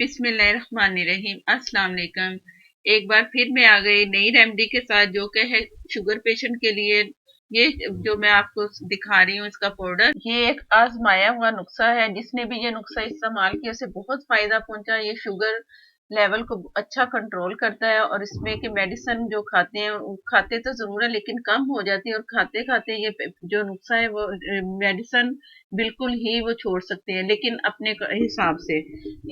बिस्मिल्लाहिर्रहमानिर्रहीम। अस्सलाम वालेकुम। एक बार फिर मैं आ गई नई रेमेडी के साथ जो कि है शुगर पेशेंट के लिए। ये जो मैं आपको दिखा रही हूँ इसका पाउडर, ये एक आजमाया हुआ नुस्खा है। जिसने भी ये नुस्खा इस्तेमाल किया उसे बहुत फायदा पहुंचा। ये शुगर लेवल को अच्छा कंट्रोल करता है और इसमें कि मेडिसिन जो खाते हैं वो खाते तो जरूर है लेकिन कम हो जाती है, और खाते खाते ये जो नुस्खा है वो मेडिसिन बिल्कुल ही वो छोड़ सकते हैं लेकिन अपने हिसाब से।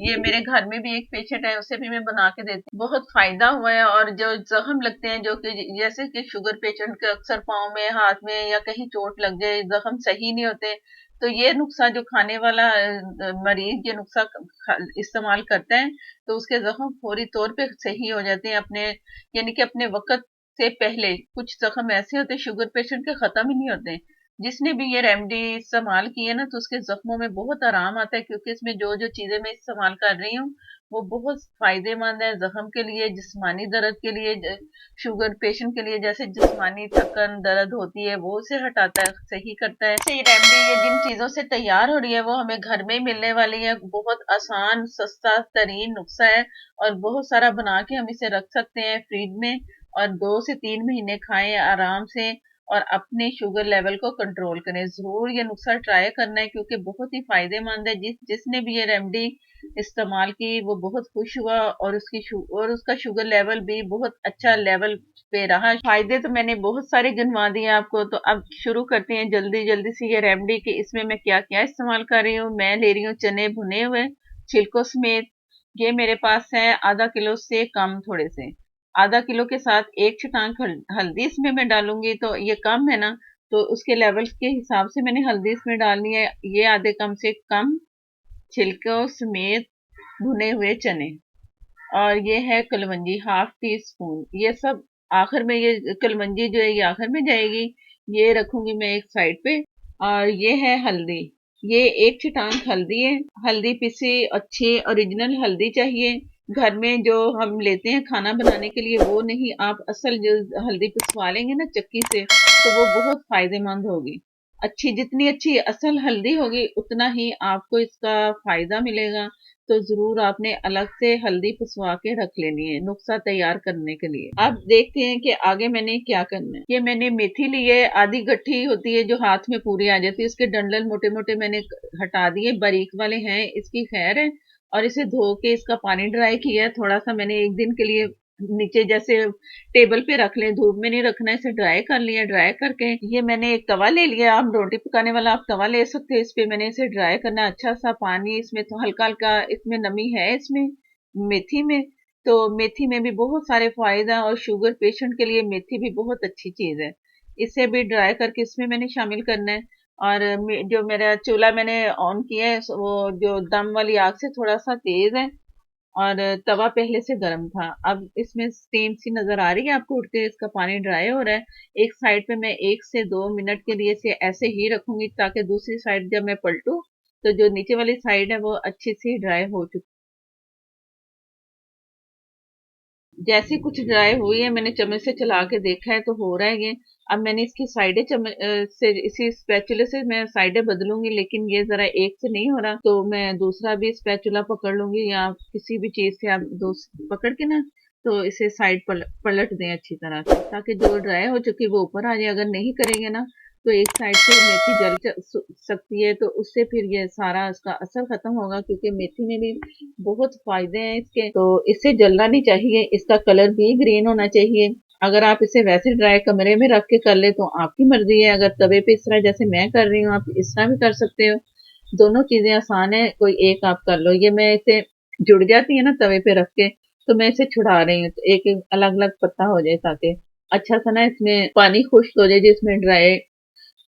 ये मेरे घर में भी एक पेशेंट है, उसे भी मैं बना के देती हूँ, बहुत फायदा हुआ है। और जो जख्म लगते हैं जो कि जैसे कि शुगर पेशेंट के अक्सर पाँव में, हाथ में या कहीं चोट लग जाए, जख्म सही नहीं होते, तो ये नुस्खा जो खाने वाला मरीज ये नुस्खा इस्तेमाल करता है तो उसके जख्म फौरी तौर पे सही हो जाते हैं अपने, यानी कि अपने वक्त से पहले। कुछ जख्म ऐसे होते हैं शुगर पेशेंट के खत्म ही नहीं होते। जिसने भी ये रेमेडी इस्तेमाल की है ना तो उसके जख्मों में बहुत आराम आता है, क्योंकि इसमें जो जो चीजें मैं इस्तेमाल कर रही हूँ वो बहुत फायदेमंद है जख्म के लिए, जिस्मानी दर्द के लिए। शुगर पेशेंट के लिए जैसे जिस्मानी थकन दर्द होती है वो उसे हटाता है, सही करता है। ये रेमेडी ये जिन चीजों से तैयार हो रही है वो हमें घर में मिलने वाली है। बहुत आसान सस्ता तरीन नुस्खा है और बहुत सारा बना के हम इसे रख सकते हैं फ्रिज में, और 2 से 3 महीने खाएं आराम से और अपने शुगर लेवल को कंट्रोल करें। जरूर ये नुस्खा ट्राई करना है क्योंकि बहुत ही फायदेमंद है। जिसने भी ये रेमेडी इस्तेमाल की वो बहुत खुश हुआ और उसका शुगर लेवल भी बहुत अच्छा लेवल पे रहा। फायदे तो मैंने बहुत सारे गिनवा दिए आपको, तो अब शुरू करते हैं जल्दी जल्दी से ये रेमेडी कि इसमें मैं क्या क्या इस्तेमाल कर रही हूँ। मैं ले रही हूँ चने भुने हुए छिलकों समेत। ये मेरे पास है आधा किलो से कम थोड़े से। आधा किलो के साथ एक छटांग हल्दी इसमें मैं डालूंगी, तो ये कम है ना, तो उसके लेवल के हिसाब से मैंने हल्दी इसमें डालनी है। ये आधे कम से कम छिलकों समेत भुने हुए चने, और ये है कलवंजी ½ टी स्पून। ये सब आखिर में, ये कलवंजी जो है ये आखिर में जाएगी, ये रखूंगी मैं एक साइड पे। और ये है हल्दी, ये एक छटांग हल्दी है। हल्दी पिसी अच्छी ओरिजिनल हल्दी चाहिए, घर में जो हम लेते हैं खाना बनाने के लिए वो नहीं। आप असल जो हल्दी पिसवा लेंगे ना चक्की से तो वो बहुत फायदेमंद होगी। अच्छी, जितनी अच्छी असल हल्दी होगी उतना ही आपको इसका फायदा मिलेगा। तो जरूर आपने अलग से हल्दी पिसवा के रख लेनी है नुस्खा तैयार करने के लिए। अब देखते हैं कि आगे मैंने क्या करना है। ये मैंने मेथी ली है, आधी गट्ठी होती है जो हाथ में पूरी आ जाती है, इसके डंडल मोटे मोटे मैंने हटा दिए, बारीक वाले हैं इसकी खैर है। और इसे धो के इसका पानी ड्राई किया है थोड़ा सा मैंने, एक दिन के लिए नीचे जैसे टेबल पे रख लें, धूप में नहीं रखना, इसे ड्राई कर लिया। ड्राई करके ये मैंने एक तवा ले लिया, आप रोटी पकाने वाला आप तवा ले सकते हैं। इस पे मैंने इसे ड्राई करना अच्छा सा पानी, इसमें तो हल्का हल्का इसमें नमी है इसमें मेथी में, तो मेथी में भी बहुत सारे फायदा है और शुगर पेशेंट के लिए मेथी भी बहुत अच्छी चीज है। इसे भी ड्राई करके इसमें मैंने शामिल करना है। और जो मेरा चूल्हा मैंने ऑन किया है वो जो दम वाली आग से थोड़ा सा तेज है, और तवा पहले से गर्म था। अब इसमें स्टीम सी नजर आ रही है आपको उठते, इसका पानी ड्राई हो रहा है। एक साइड पे मैं 1 से 2 मिनट के लिए इसे ऐसे ही रखूंगी ताकि दूसरी साइड जब मैं पलटूं तो जो नीचे वाली साइड है वो अच्छी सी ड्राई हो चुकी। जैसे कुछ ड्राई हुई है मैंने चम्मच से चला के देखा है तो हो रहा है ये। अब मैंने इसकी साइडें चम्मच से इसी स्पैचुला से मैं साइडें बदलूंगी, लेकिन ये जरा एक से नहीं हो रहा तो मैं दूसरा भी स्पैचुला पकड़ लूंगी या किसी भी चीज से आप दो पकड़ के ना, तो इसे साइड पलट दें अच्छी तरह से ताकि जो ड्राई हो चुकी वो ऊपर आ जाए। अगर नहीं करेंगे ना तो एक साइड से मेथी सकती है, तो उससे फिर ये सारा इसका असर खत्म होगा, क्योंकि मेथी में भी बहुत फायदे हैं इसके। तो इससे जलना नहीं चाहिए, इसका कलर भी ग्रीन होना चाहिए। अगर आप इसे वैसे ड्राई कमरे में रख के कर ले तो आपकी मर्जी है, अगर तवे पे इस तरह जैसे मैं कर रही हूँ आप इस तरह भी कर सकते हो। दोनों चीजें आसान है, कोई एक आप कर लो। ये मैं इसे जुड़ जाती है ना तवे पे रख के, तो मैं इसे छुड़ा रही हूँ, तो एक एक अलग अलग पत्ता हो जाए ताकि अच्छा सा ना इसमें पानी खुश्क हो जाए जिसमें ड्राई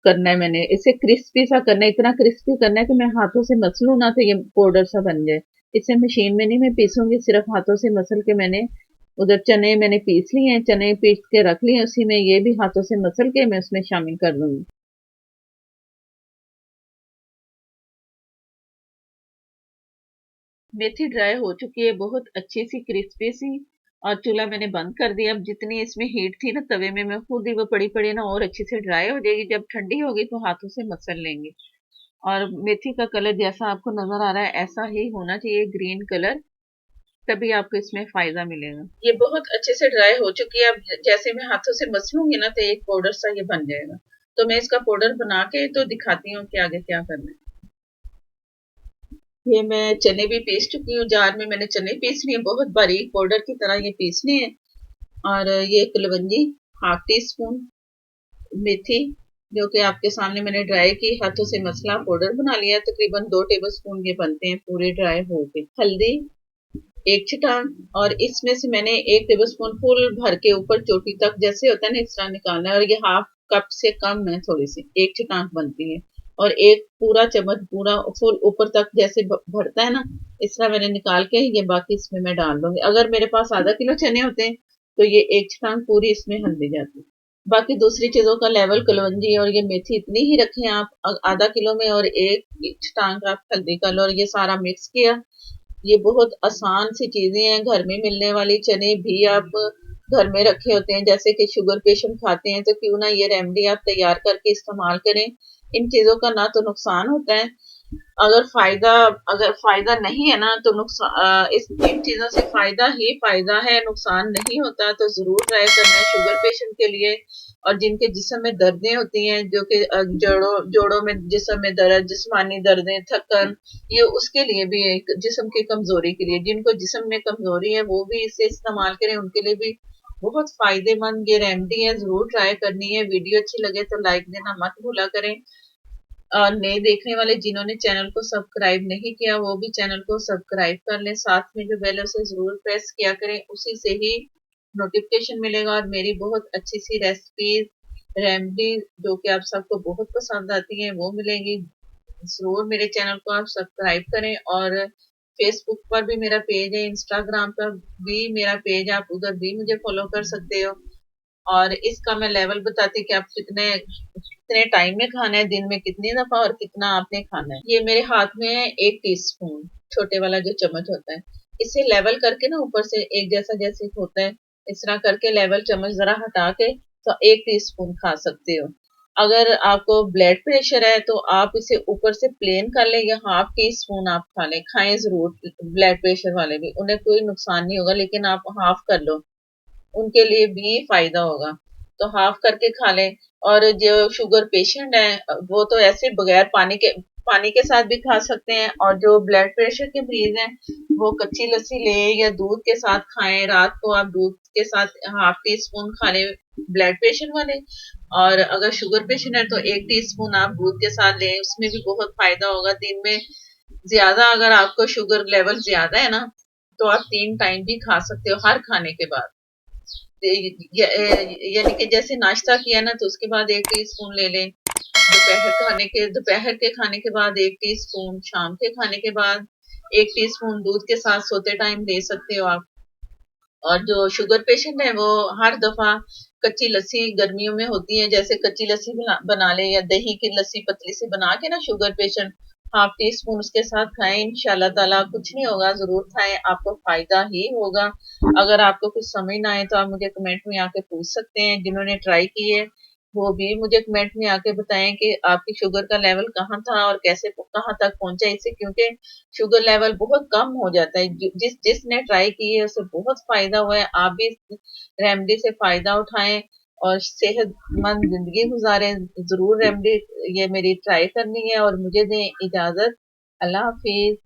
करना है। मैंने इसे क्रिस्पी सा करना है, इतना क्रिस्पी करना है कि मैं हाथों से मसलूं ना तो ये पाउडर सा बन जाए। इसे मशीन में नहीं मैं पीसूंगी, सिर्फ हाथों से मसल के मैंने उधर चने मैंने पीस लिए हैं, चने पीस के रख लिए, उसी में ये भी हाथों से मसल के मैं उसमें शामिल कर दूंगी। मेथी ड्राई हो चुकी है बहुत अच्छी सी क्रिस्पी सी, और चूल्हा मैंने बंद कर दिया। अब जितनी इसमें हीट थी ना तवे में, मैं खुद ही वो पड़ी पड़ी ना और अच्छी से ड्राई हो जाएगी। जब ठंडी होगी तो हाथों से मसल लेंगे। और मेथी का कलर जैसा आपको नजर आ रहा है ऐसा ही होना चाहिए, ग्रीन कलर। तभी आपको इसमें फायदा मिलेगा। ये बहुत अच्छे से ड्राई हो चुकी है। अब जैसे मैं हाथों से मसलूंगी ना तो एक पाउडर सा ये बन जाएगा। तो मैं इसका पाउडर बना के तो दिखाती हूँ कि आगे क्या करना है। ये मैं चने भी पीस चुकी हूँ। जार में मैंने चने पीस लिए, बहुत बारीक पाउडर की तरह ये पीसने हैं। और ये कुलवंजी हाफ टी स्पून, मेथी जो कि आपके सामने मैंने ड्राई की, हाथों से मसला पाउडर बना लिया। तकरीबन 2 टेबलस्पून ये बनते हैं पूरे ड्राई होके। हल्दी एक छटाक, और इसमें से मैंने 1 टेबलस्पून फुल भर के ऊपर चोटी तक जैसे होता है ना इस तरह निकालना है। और ये हाफ कप से कम है, थोड़ी सी 1 छटाक बनती है। और एक पूरा चम्मच पूरा फुल ऊपर तक जैसे भरता है ना, इस तरह मैंने निकाल के ये बाकी इसमें मैं डाल दूंगी। अगर मेरे पास आधा किलो चने होते हैं तो ये 1 छटाक पूरी इसमें हल्दी जाती है। बाकी दूसरी चीजों का लेवल कलवंजी और ये मेथी इतनी ही रखें आप आधा किलो में, और 1 छटाक आप हल्दी का लो, और ये सारा मिक्स किया। ये बहुत आसान सी चीजें हैं, घर में मिलने वाली। चने भी आप घर में रखे होते हैं, जैसे कि शुगर पेशेंट खाते हैं, तो क्यों ना ये रेमेडी आप तैयार करके इस्तेमाल करें। इन चीजों का ना तो नुकसान होता है, अगर फायदा नहीं है ना तो नुकसान, इस इन चीजों से फायदा ही फायदा है, नुकसान नहीं होता। तो जरूर ट्राई करना है शुगर पेशेंट के लिए। और जिनके जिस्म में दर्दें होती हैं, जो कि जोड़ों में जिस्म में दर्द, जिस्मानी दर्दें, थकन, ये उसके लिए भी एक जिस्म की कमजोरी के लिए, जिनको जिस्म में कमजोरी है वो भी इसे इस्तेमाल करें, उनके लिए भी बहुत फायदेमंद ये रेमेडी है। जरूर ट्राई करनी है। वीडियो अच्छी लगे तो लाइक देना मत भूला करें। और नए देखने वाले जिन्होंने चैनल को सब्सक्राइब नहीं किया वो भी चैनल को सब्सक्राइब कर लें। साथ में जो बेल है उसे जरूर प्रेस किया करें, उसी से ही नोटिफिकेशन मिलेगा। और मेरी बहुत अच्छी सी रेसिपीज, रेमेडी जो कि आप सबको बहुत पसंद आती हैं वो मिलेंगी। जरूर मेरे चैनल को आप सब्सक्राइब करें। और फेसबुक पर भी मेरा पेज है, इंस्टाग्राम पर भी मेरा पेज है, आप उधर भी मुझे फॉलो कर सकते हो। और इसका मैं लेवल बताती कि आप कितने कितने टाइम में खाना है, दिन में कितनी दफा और कितना आपने खाना है। ये मेरे हाथ में है 1 टीस्पून, छोटे वाला जो चम्मच होता है। इसे लेवल करके ना ऊपर से एक जैसा जैसे होता है, इस तरह करके लेवल चम्मच जरा हटा के तो 1 टीस्पून खा सकते हो। अगर आपको ब्लड प्रेशर है तो आप इसे ऊपर से प्लेन कर लें, या हाफ टी स्पून आप खा लें। खाएं जरूर, ब्लड प्रेशर वाले भी, उन्हें कोई नुकसान नहीं होगा, लेकिन आप हाफ कर लो, उनके लिए भी फायदा होगा। तो हाफ करके खा लें। और जो शुगर पेशेंट है वो तो ऐसे बगैर पानी के साथ भी खा सकते हैं। और जो ब्लड प्रेशर के मरीज हैं वो कच्ची लस्सी ले या दूध के साथ खाएं। रात को आप दूध के साथ हाफ टी स्पून खा लें, ब्लड प्रेशर वाले। और अगर शुगर पेशेंट है तो 1 टीस्पून आप दूध के साथ लें, उसमें भी बहुत फायदा होगा। दिन में ज्यादा अगर आपको शुगर लेवल ज्यादा है ना तो आप 3 टाइम भी खा सकते हो, हर खाने के बाद। यानी कि जैसे नाश्ता किया ना तो उसके बाद 1 टीस्पून ले लें, दोपहर के खाने के बाद 1 टीस्पून, शाम के खाने के बाद 1 टीस्पून दूध के साथ सोते टाइम ले सकते हो आप। और जो शुगर पेशेंट है वो हर दफा कच्ची लस्सी गर्मियों में होती है, जैसे कच्ची लस्सी बना ले, या दही की लस्सी पतली से बना के ना sugar patient half tea spoon उसके साथ खाएं। इंशाल्लाह ताला कुछ नहीं होगा, जरूर खाएं, आपको फायदा ही होगा। अगर आपको कुछ समझ ना आए तो आप मुझे कमेंट में आके पूछ सकते हैं। जिन्होंने ट्राई की है वो भी मुझे कमेंट में आके बताएं कि आपकी शुगर का लेवल कहाँ था और कैसे कहाँ तक पहुंचा। इससे क्योंकि शुगर लेवल बहुत कम हो जाता है। जिसने ट्राई की है उसे बहुत फायदा हुआ है। आप भी इस रेमेडी से फायदा उठाएं और सेहतमंद जिंदगी गुजारें। जरूर रेमेडी ये मेरी ट्राई करनी है। और मुझे दें इजाजत। अल्लाह हाफिज।